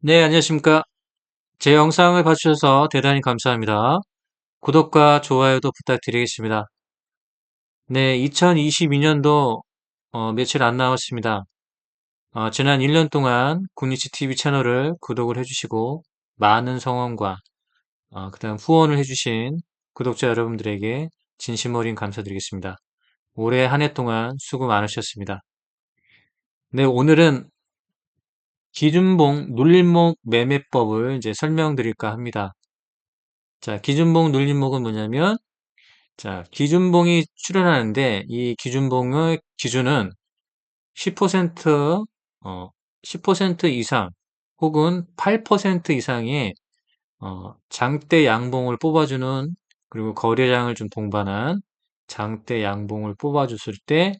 네, 안녕하십니까. 제 영상을 봐주셔서 대단히 감사합니다. 구독과 좋아요도 부탁드리겠습니다. 네, 2022년도 며칠 안 남았습니다. 지난 1년 동안 군니치 TV 채널을 구독을 해주시고 많은 성원과 그다음 후원을 해주신 구독자 여러분들에게 진심 어린 감사드리겠습니다. 올해 한 해 동안 수고 많으셨습니다. 네, 오늘은 기준봉 눌림목 매매법을 이제 설명드릴까 합니다. 자, 기준봉 눌림목은 뭐냐면 자, 기준봉이 출현하는데 이 기준봉의 기준은 10% 10% 이상 혹은 8% 이상의 장대 양봉을 뽑아주는 그리고 거래량을 좀 동반한 장대 양봉을 뽑아줬을 때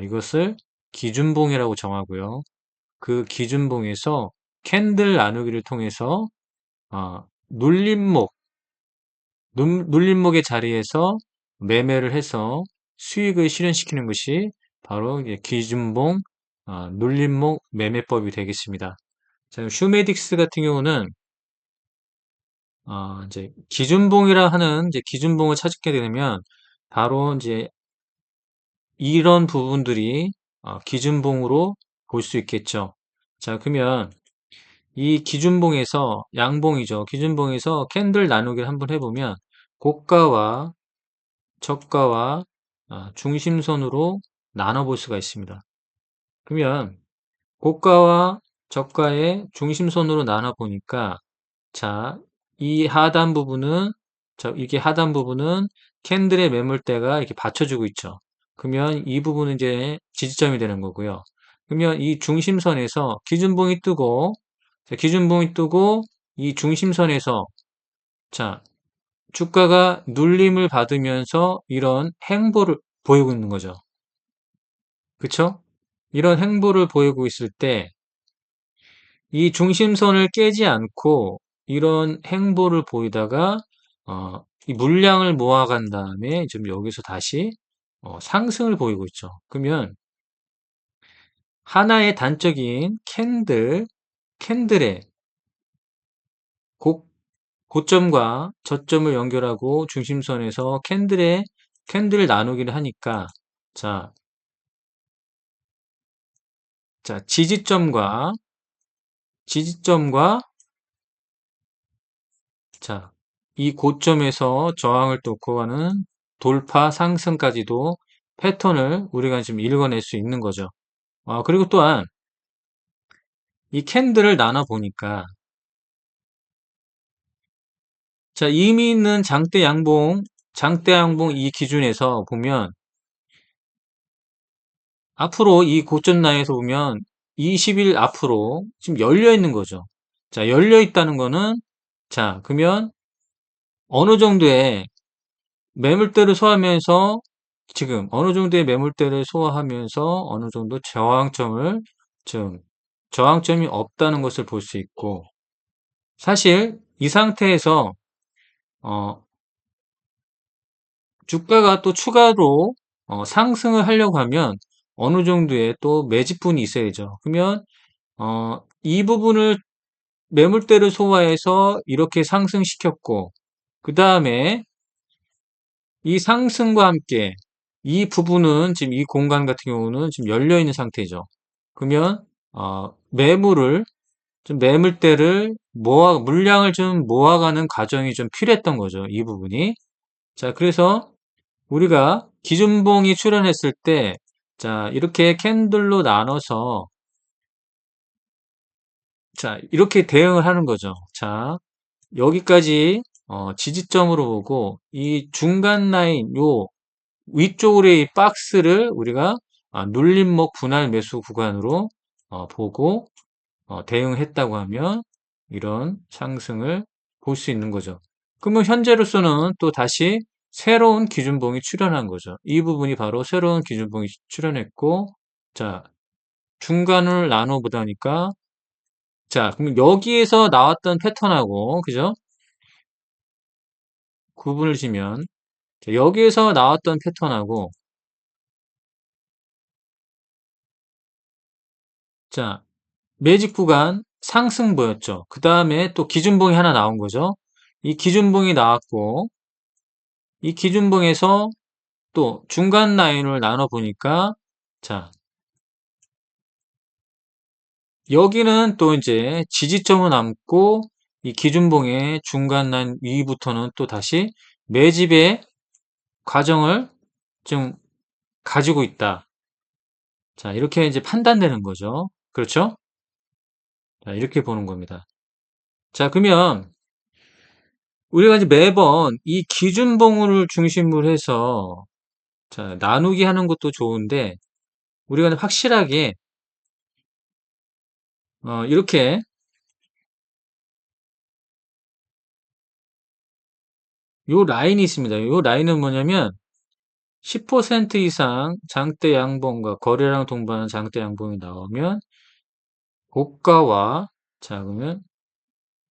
이것을 기준봉이라고 정하고요. 그 기준봉에서 캔들 나누기를 통해서 눌림목 눌림목의 자리에서 매매를 해서 수익을 실현시키는 것이 바로 이제 기준봉 눌림목 매매법이 되겠습니다. 자, 슈메딕스 같은 경우는 이제 기준봉이라 하는 이제 기준봉을 찾게 되면 바로 이제 이런 부분들이 기준봉으로 볼 수 있겠죠. 자, 그러면 이 기준봉에서 양봉이죠. 기준봉에서 캔들 나누기를 한번 해보면 고가와 저가와 중심선으로 나눠볼 수가 있습니다. 그러면 고가와 저가의 중심선으로 나눠보니까 자, 이 하단 부분은 이게 하단 부분은 캔들의 매물대가 이렇게 받쳐주고 있죠. 그러면 이 부분은 이제 지지점이 되는 거고요. 그러면 이 중심선에서 기준봉이 뜨고 자, 기준봉이 뜨고 이 중심선에서 자, 주가가 눌림을 받으면서 이런 행보를 보이고 있는 거죠. 그쵸? 이런 행보를 보이고 있을 때 이 중심선을 깨지 않고 이런 행보를 보이다가 이 물량을 모아간 다음에 좀 여기서 다시 상승을 보이고 있죠. 그러면 하나의 단적인 캔들의 고, 고점과 저점을 연결하고 중심선에서 캔들을 나누기를 하니까 자, 자, 지지점과 자, 이 고점에서 저항을 뚫고 가는 돌파 상승까지도 패턴을 우리가 지금 읽어낼 수 있는 거죠. 그리고 또한 이 캔들을 나눠 보니까 자, 이미 있는 장대 양봉 이 기준에서 보면 앞으로 이 고점 라인에서 보면 20일 앞으로 지금 열려 있는 거죠. 자, 열려 있다는 거는 자, 그러면 어느 정도의 매물대를 소화하면서 지금 어느 정도의 매물대를 소화하면서 어느 정도 지금 저항점이 없다는 것을 볼 수 있고 사실 이 상태에서 어, 주가가 또 추가로 상승을 하려고 하면 어느 정도의 또 매집분이 있어야죠. 그러면 이 부분을 매물대를 소화해서 이렇게 상승시켰고 그 다음에 이 상승과 함께 이 부분은 지금 이 공간 같은 경우는 지금 열려 있는 상태죠. 그러면 매물대를 물량을 좀 모아가는 과정이 좀 필요했던 거죠. 이 부분이. 자, 그래서 우리가 기준봉이 출현했을 때, 자, 이렇게 캔들로 나눠서, 자, 이렇게 대응을 하는 거죠. 자, 여기까지 지지점으로 보고, 이 중간 라인, 요 위쪽으로의 이 박스를 우리가 눌림목 분할 매수 구간으로 보고 대응했다고 하면 이런 상승을 볼 수 있는 거죠. 그러면 현재로서는 또 다시 새로운 기준봉이 출현한 거죠. 이 부분이 바로 새로운 기준봉이 출현했고, 자, 중간을 나눠 보다니까, 자, 그럼 여기에서 나왔던 패턴하고, 그죠? 구분을 지면, 자, 여기에서 나왔던 패턴하고, 자, 매집 구간, 상승 보였죠. 그 다음에 또 기준봉이 하나 나온 거죠. 이 기준봉이 나왔고, 이 기준봉에서 또 중간 라인을 나눠 보니까, 자, 여기는 또 이제 지지점을 남고, 이 기준봉의 중간 라인 위부터는 또 다시 매집의 과정을 좀 가지고 있다. 자, 이렇게 이제 판단되는 거죠. 그렇죠? 자, 이렇게 보는 겁니다. 자, 그러면 우리가 이제 매번 이 기준봉을 중심으로 해서 자, 나누기 하는 것도 좋은데 우리가 확실하게 이렇게 요 라인이 있습니다. 요 라인은 뭐냐면 10% 이상 장대 양봉과 거래량 동반한 장대 양봉이 나오면 고가와 자 그러면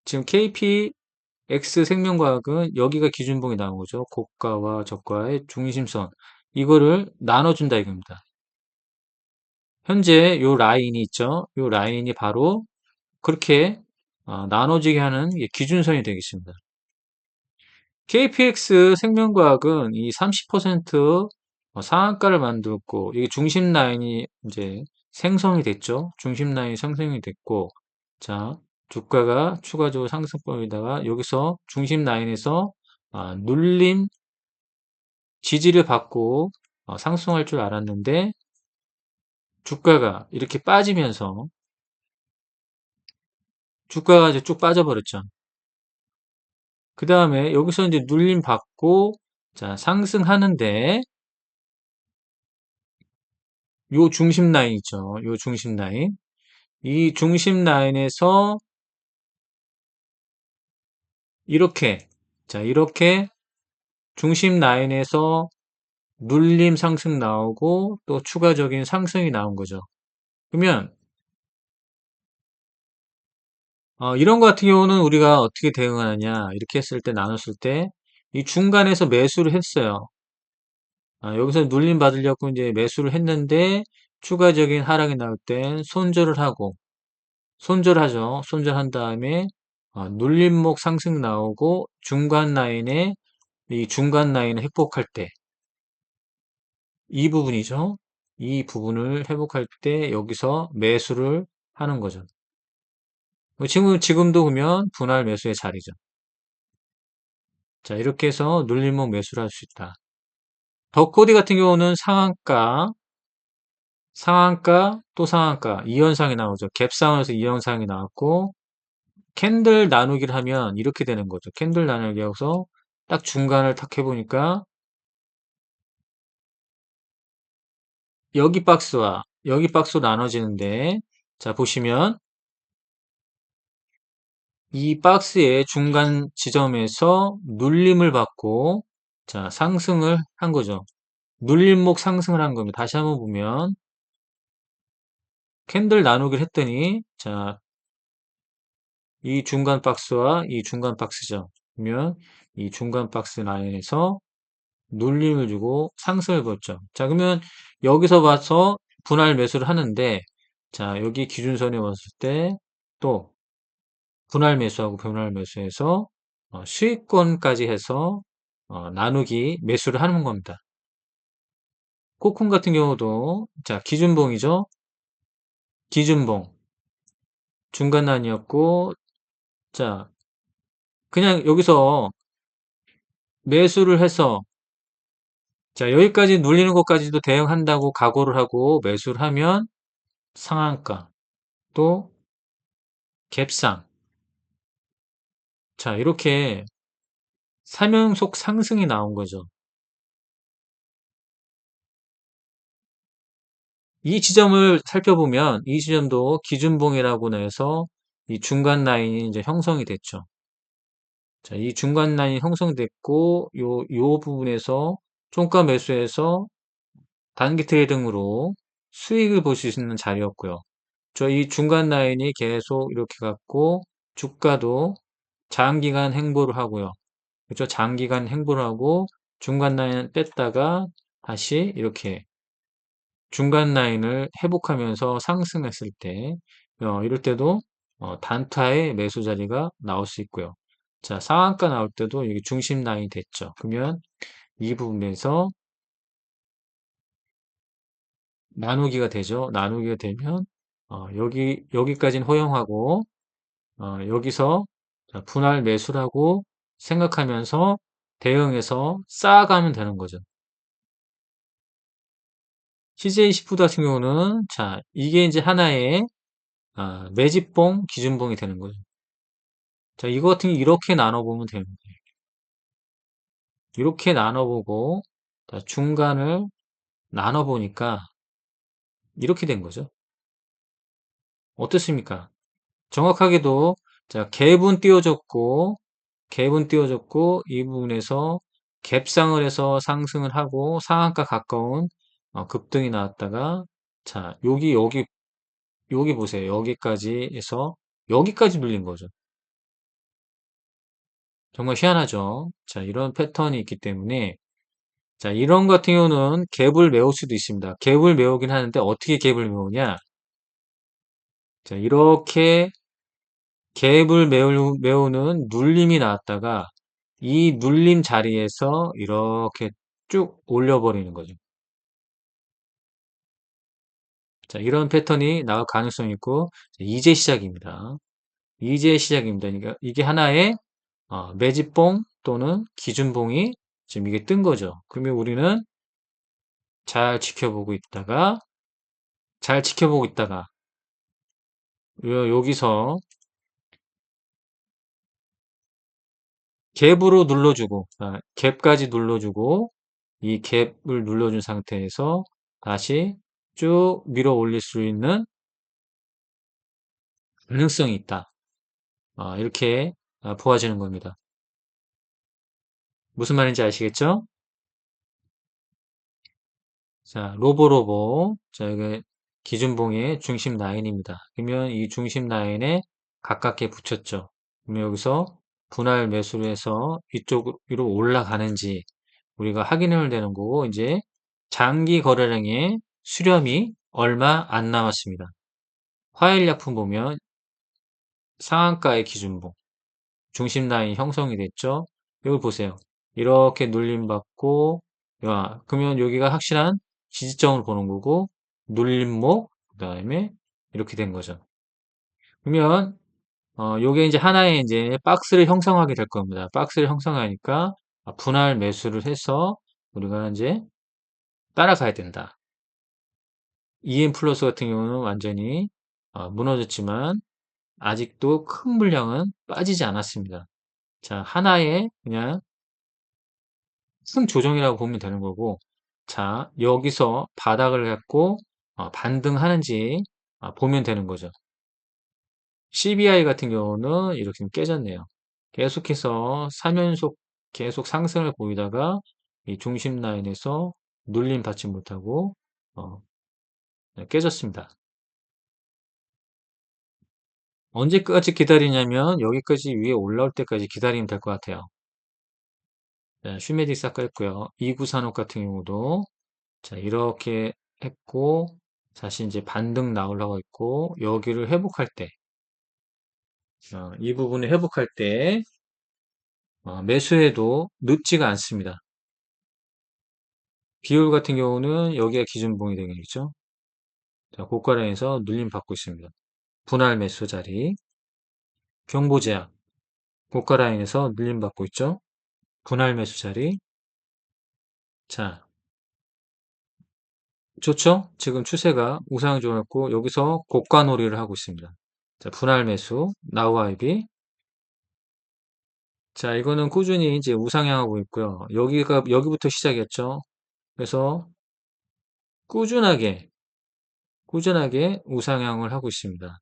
지금 KPX 생명과학은 여기가 기준봉이 나온 거죠. 고가와 저가의 중심선 이거를 나눠준다 이겁니다. 현재 요 라인이 있죠. 요 라인이 바로 그렇게 나눠지게 하는 기준선이 되겠습니다. KPX 생명과학은 이 30% 상한가를 만들었고, 이게 중심 라인이 이제 생성이 됐죠. 중심 라인이 생성이 됐고, 자, 주가가 추가적으로 상승법에다가 여기서 중심 라인에서 눌림 지지를 받고 상승할 줄 알았는데, 주가가 이렇게 빠지면서 주가가 이제 쭉 빠져버렸죠. 그 다음에 여기서 이제 눌림 받고, 자, 상승하는데, 요 중심 라인 있죠. 요 중심 라인. 이 중심 라인에서 이렇게, 자, 이렇게 중심 라인에서 눌림 상승 나오고 또 추가적인 상승이 나온 거죠. 그러면, 이런 거 같은 경우는 우리가 어떻게 대응하느냐. 이렇게 했을 때, 나눴을 때, 이 중간에서 매수를 했어요. 여기서 눌림 받으려고 이제 매수를 했는데, 추가적인 하락이 나올 땐 손절을 하고, 손절하죠. 손절한 다음에 눌림목 상승 나오고 중간 라인에 이 중간 라인을 회복할 때 이 부분이죠. 이 부분을 회복할 때 여기서 매수를 하는 거죠. 지금도 보면 분할 매수의 자리죠. 자, 이렇게 해서 눌림목 매수를 할 수 있다. 더코디 같은 경우는 상한가, 또 상한가, 이 현상이 나오죠. 갭상에서 이 현상이 나왔고, 캔들 나누기를 하면 이렇게 되는 거죠. 캔들 나누기 하고서 딱 중간을 탁 해보니까 여기 박스와 여기 박스로 나눠지는데 자 보시면 이 박스의 중간 지점에서 눌림을 받고 자 상승을 한 거죠. 눌림목 상승을 한 겁니다. 다시 한번 보면 캔들 나누기를 했더니 자 이 중간 박스와 이 중간 박스죠. 그러면 이 중간 박스 라인에서 눌림을 주고 상승을 보였죠. 자, 그러면 여기서 봐서 분할 매수를 하는데, 자, 여기 기준선에 왔을 때 또 분할 매수하고 분할 매수해서 수익권까지 해서 나누기 매수를 하는 겁니다. 코쿤 같은 경우도 자, 기준봉이죠. 기준봉. 중간단이었고, 자, 그냥 여기서 매수를 해서 자, 여기까지 눌리는 것까지도 대응한다고 각오를 하고 매수를 하면 상한가 또 갭상 자, 이렇게 3연속 상승이 나온 거죠. 이 지점을 살펴보면 이 지점도 기준봉이라고 해서 이 중간 라인이 이제 형성이 됐죠. 자, 이 중간 라인이 형성됐고 요 부분에서 종가 매수해서 단기 트레이딩으로 수익을 볼 수 있는 자리였고요. 저 이 중간 라인이 계속 이렇게 갔고 주가도 장기간 행보를 하고요. 그렇죠? 장기간 행보를 하고 중간 라인 뺐다가 다시 이렇게 중간 라인을 회복하면서 상승했을 때 이럴 때도 단타의 매수 자리가 나올 수 있고요. 자, 상한가 나올 때도 여기 중심 라인이 됐죠. 그러면 이 부분에서 나누기가 되죠. 나누기가 되면 여기까지는 허용하고 여기서 자, 분할 매수라고 생각하면서 대응해서 쌓아가면 되는 거죠. CJ10푸드 같은 경우는 자, 이게 이제 하나의 매집봉, 기준봉이 되는 거죠. 자, 이거 같은 경우 이렇게 나눠보면 되는 거예요. 이렇게 나눠보고 자, 중간을 나눠보니까 이렇게 된 거죠. 어떻습니까? 정확하게도 자, 갭은 띄워졌고 이 부분에서 갭상을 해서 상승을 하고 상한가 가까운 급등이 나왔다가 자, 여기 보세요. 여기까지 해서 여기까지 눌린 거죠. 정말 희한하죠. 자, 이런 패턴이 있기 때문에 자, 이런 같은 경우는 갭을 메울 수도 있습니다. 갭을 메우긴 하는데 어떻게 갭을 메우냐? 자, 이렇게 갭을 메우는 눌림이 나왔다가 이 눌림 자리에서 이렇게 쭉 올려버리는 거죠. 자, 이런 패턴이 나올 가능성이 있고 이제 시작입니다. 이제 시작입니다. 그러니까 이게 하나의 매집봉 또는 기준봉이 지금 이게 뜬 거죠. 그러면 우리는 잘 지켜보고 있다가 잘 지켜보고 있다가 여기서 갭으로 눌러주고 갭까지 눌러주고 이 갭을 눌러준 상태에서 다시 쭉 밀어 올릴 수 있는 가능성이 있다. 이렇게 보아지는 겁니다. 무슨 말인지 아시겠죠? 자, 로보로보. 자, 이게 기준봉의 중심 라인입니다. 그러면 이 중심 라인에 가깝게 붙였죠. 그러면 여기서 분할 매수를 해서 이쪽으로 올라가는지 우리가 확인해야 되는 거고, 이제 장기 거래량의 수렴이 얼마 안 남았습니다. 화일약품 보면 상한가의 기준봉, 중심 라인 형성이 됐죠. 여기 보세요. 이렇게 눌림받고, 그러면 여기가 확실한 지지점을 보는 거고, 눌림목, 그 다음에 이렇게 된 거죠. 그러면, 요게 이제 하나의 이제 박스를 형성하게 될 겁니다. 박스를 형성하니까 분할 매수를 해서 우리가 이제 따라가야 된다. EM 플러스 같은 경우는 완전히 무너졌지만 아직도 큰 물량은 빠지지 않았습니다. 자, 하나의 그냥 큰 조정이라고 보면 되는 거고, 자, 여기서 바닥을 갖고 반등하는지 보면 되는 거죠. CBI 같은 경우는 이렇게 깨졌네요. 계속해서 3연속 계속 상승을 보이다가 이 중심 라인에서 눌림 받지 못하고 어, 깨졌습니다. 언제까지 기다리냐면 여기까지 위에 올라올 때까지 기다리면 될 것 같아요. 자, 슈메딕스 아까 했고요. 이구산업 같은 경우도 자, 이렇게 했고 다시 이제 반등 나오려고 했고 여기를 회복할 때 이 부분을 회복할 때 매수해도 늦지가 않습니다. 비율 같은 경우는 여기가 기준봉이 되겠죠. 자, 고가량에서 눌림 받고 있습니다. 분할 매수 자리 경보제약 고가라인에서 눌림 받고 있죠. 분할 매수 자리 자, 좋죠? 지금 추세가 우상 좋았고 여기서 고가 놀이를 하고 있습니다. 자, 분할 매수 나우 아이비 자, 이거는 꾸준히 이제 우상향하고 있고요. 여기부터 시작이었죠. 그래서 꾸준하게 우상향을 하고 있습니다.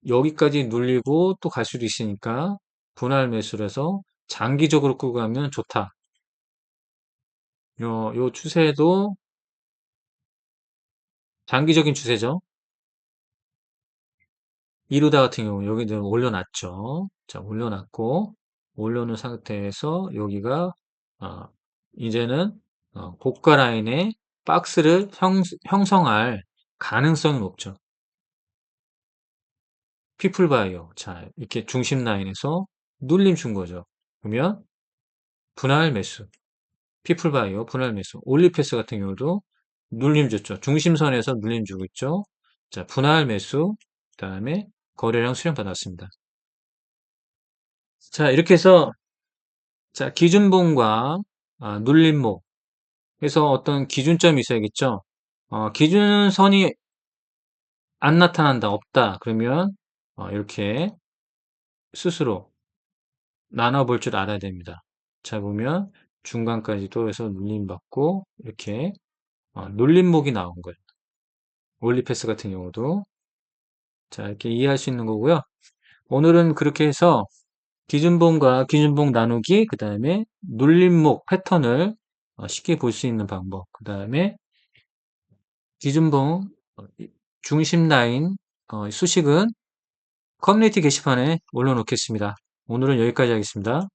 여기까지 눌리고 또 갈 수도 있으니까 분할 매수를 해서 장기적으로 끌고 가면 좋다. 요 추세도 장기적인 추세죠. 이루다 같은 경우 여기는 올려놨죠. 자, 올려놓은 상태에서 여기가 어, 이제는 고가 라인에 박스를 형성할 가능성이 높죠. 피플바이오. 자, 이렇게 중심 라인에서 눌림 준 거죠. 그러면 분할 매수. 피플바이오 분할 매수. 올리패스 같은 경우도 눌림 줬죠. 중심선에서 눌림 주고 있죠. 자, 분할 매수. 그다음에 거래량 수령 받았습니다. 자, 이렇게 해서 자, 기준봉과 눌림목 해서 어떤 기준점이 있어야겠죠. 기준선이 안 나타난다, 없다. 그러면 이렇게 스스로 나눠볼 줄 알아야 됩니다. 자, 보면 중간까지도 해서 눌림받고 이렇게 눌림목이 나온 거예요. 올리패스 같은 경우도 자, 이렇게 이해할 수 있는 거고요. 오늘은 그렇게 해서 기준봉과 기준봉 나누기, 그 다음에 눌림목 패턴을 쉽게 볼 수 있는 방법, 그 다음에 기준봉 중심 라인 수식은 커뮤니티 게시판에 올려놓겠습니다. 오늘은 여기까지 하겠습니다.